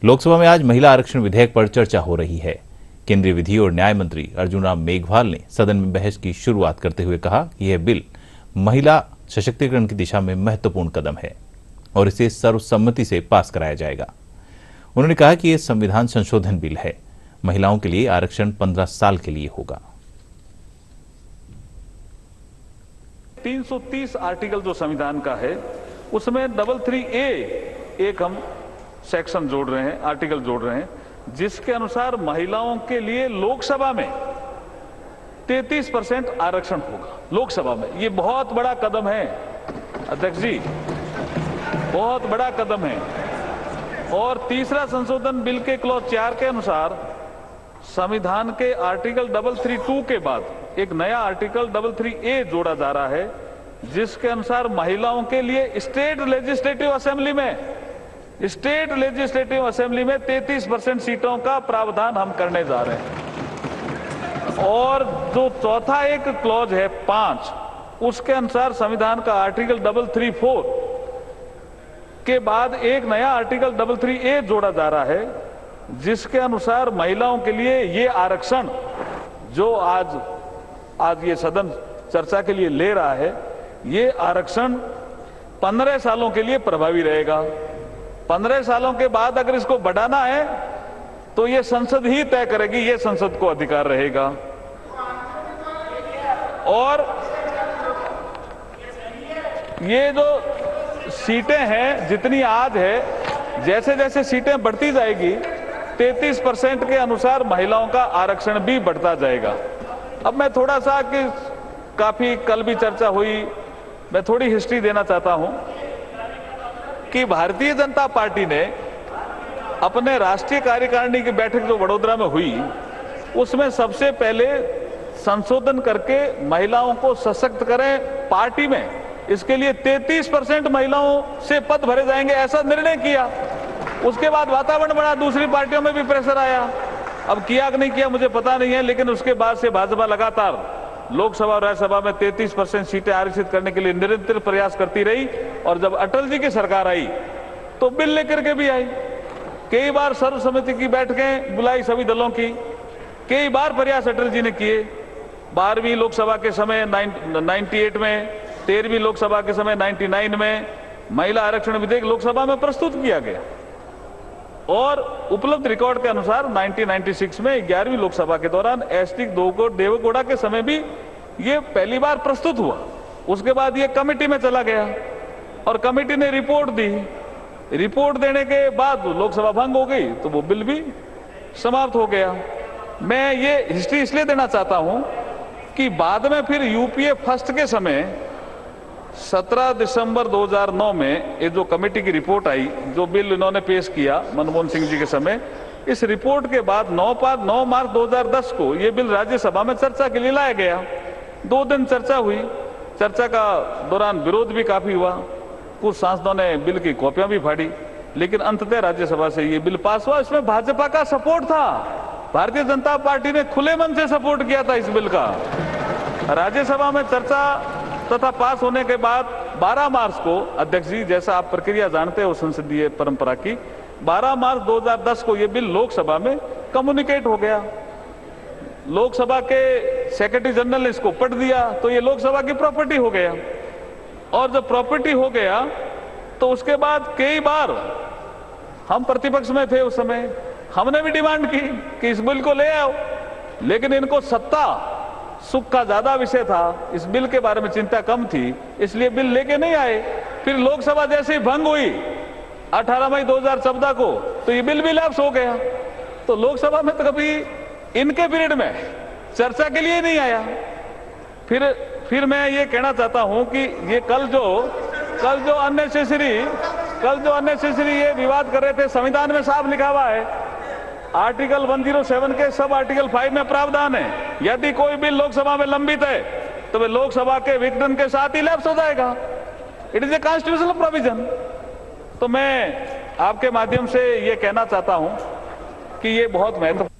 लोकसभा में आज महिला आरक्षण विधेयक पर चर्चा हो रही है। केंद्रीय विधि और न्याय मंत्री अर्जुन राम मेघवाल ने सदन में बहस की शुरुआत करते हुए कहा कि यह बिल महिला सशक्तिकरण की दिशा में महत्वपूर्ण कदम है और इसे सर्वसम्मति से पास कराया जाएगा। उन्होंने कहा कि यह संविधान संशोधन बिल है। महिलाओं के लिए आरक्षण 15 साल के लिए होगा। 330 आर्टिकल जो संविधान का है उसमें 33A एक हम सेक्शन जोड़ रहे हैं, आर्टिकल जोड़ रहे हैं, जिसके अनुसार महिलाओं के लिए लोकसभा में 33% आरक्षण होगा। लोकसभा में ये बहुत बड़ा कदम है अध्यक्ष जी, बहुत बड़ा कदम है। और तीसरा संशोधन बिल के क्लॉज 4 के अनुसार संविधान के आर्टिकल 332 के बाद एक नया आर्टिकल 33A जोड़ा जा रहा है, जिसके अनुसार महिलाओं के लिए स्टेट लेजिस्लेटिव असेंबली में 33% सीटों का प्रावधान हम करने जा रहे हैं। और जो चौथा एक क्लॉज है 5, उसके अनुसार संविधान का आर्टिकल 334 के बाद एक नया आर्टिकल 33A जोड़ा जा रहा है, जिसके अनुसार महिलाओं के लिए ये आरक्षण जो आज ये सदन चर्चा के लिए ले रहा है, ये आरक्षण 15 सालों के लिए प्रभावी रहेगा। 15 सालों के बाद अगर इसको बढ़ाना है तो ये संसद ही तय करेगी, ये संसद को अधिकार रहेगा। और ये जो सीटें हैं जितनी आज है, जैसे जैसे सीटें बढ़ती जाएगी 33% के अनुसार महिलाओं का आरक्षण भी बढ़ता जाएगा। अब मैं थोड़ा सा कि काफी कल भी चर्चा हुई, मैं थोड़ी हिस्ट्री देना चाहता हूं कि भारतीय जनता पार्टी ने अपने राष्ट्रीय कार्यकारिणी की बैठक जो वडोदरा में हुई, उसमें सबसे पहले संशोधन करके महिलाओं को सशक्त करें पार्टी में, इसके लिए 33% महिलाओं से पद भरे जाएंगे, ऐसा निर्णय किया। उसके बाद वातावरण बना, दूसरी पार्टियों में भी प्रेशर आया। अब किया कि नहीं किया मुझे पता नहीं है, लेकिन उसके बाद से भाजपा लगातार लोकसभा और राज्यसभा में 33% सीटें आरक्षित करने के लिए निरंतर प्रयास करती रही। और जब अटल जी की सरकार आई तो बिल लेकर के भी आई। कई बार सर्वसम्मति की बैठकें बुलाई सभी दलों की, कई बार प्रयास अटल जी ने किए। 12वीं लोकसभा के समय 98 में, 13वीं लोकसभा के समय 99 में महिला आरक्षण विधेयक लोकसभा में प्रस्तुत किया गया। और उपलब्ध रिकॉर्ड के अनुसार 1996 में 11वीं लोकसभा के दौरान एसटी देवेगौड़ा के समय भी ये पहली बार प्रस्तुत हुआ। उसके बाद ये कमेटी में चला गया और कमेटी ने रिपोर्ट दी। रिपोर्ट देने के बाद लोकसभा भंग हो गई तो वो बिल भी समाप्त हो गया। मैं ये हिस्ट्री इसलिए देना चाहता हूं कि बाद में फिर यूपीए फर्स्ट के समय 17 दिसंबर 2009 में ये जो कमेटी की रिपोर्ट आई, जो बिल इन्होंने पेश किया मनमोहन सिंह जी के समय, इस रिपोर्ट के बाद 9 मार्च 2010 को ये बिल राज्यसभा में चर्चा के लिए लाया गया। 2 दिन चर्चा हुई। चर्चा का दौरान विरोध भी काफी हुआ, कुछ सांसदों ने बिल की कॉपियां भी फाड़ी, लेकिन अंततः राज्यसभा से ये बिल पास हुआ। इसमें भाजपा का सपोर्ट था, भारतीय जनता पार्टी ने खुले मन से सपोर्ट किया था इस बिल का। राज्यसभा में चर्चा तथा पास होने के बाद 12 मार्च को, अध्यक्ष जी जैसा आप प्रक्रिया जानते हो संसदीय परंपरा की, 12 मार्च 2010 को यह बिल लोकसभा में कम्युनिकेट हो गया। लोकसभा के सेक्रेटरी जनरल ने इसको पढ़ दिया तो ये लोकसभा की प्रॉपर्टी हो गया। और जब प्रॉपर्टी हो गया तो उसके बाद कई बार हम प्रतिपक्ष में थे उस समय, हमने भी डिमांड की कि इस बिल को ले आओ, लेकिन इनको सत्ता सुख का ज्यादा विषय था, इस बिल के बारे में चिंता कम थी, इसलिए बिल लेके नहीं आए। फिर लोकसभा जैसे ही भंग हुई 18 मई 2014 को तो ये बिल भी लैप्स हो गया। तो लोकसभा में तो कभी इनके पीरियड में चर्चा के लिए नहीं आया। फिर मैं ये कहना चाहता हूं कि ये कल जो अननेसेसरी ये विवाद कर रहे थे, संविधान में साफ लिखा हुआ है, आर्टिकल 107 के सब आर्टिकल 5 में प्रावधान है, यदि कोई बिल लोकसभा में लंबित है तो वे लोकसभा के विघटन के साथ ही लैप्स हो जाएगा। It is a constitutional provision. तो मैं आपके माध्यम से ये कहना चाहता हूं कि ये बहुत महत्वपूर्ण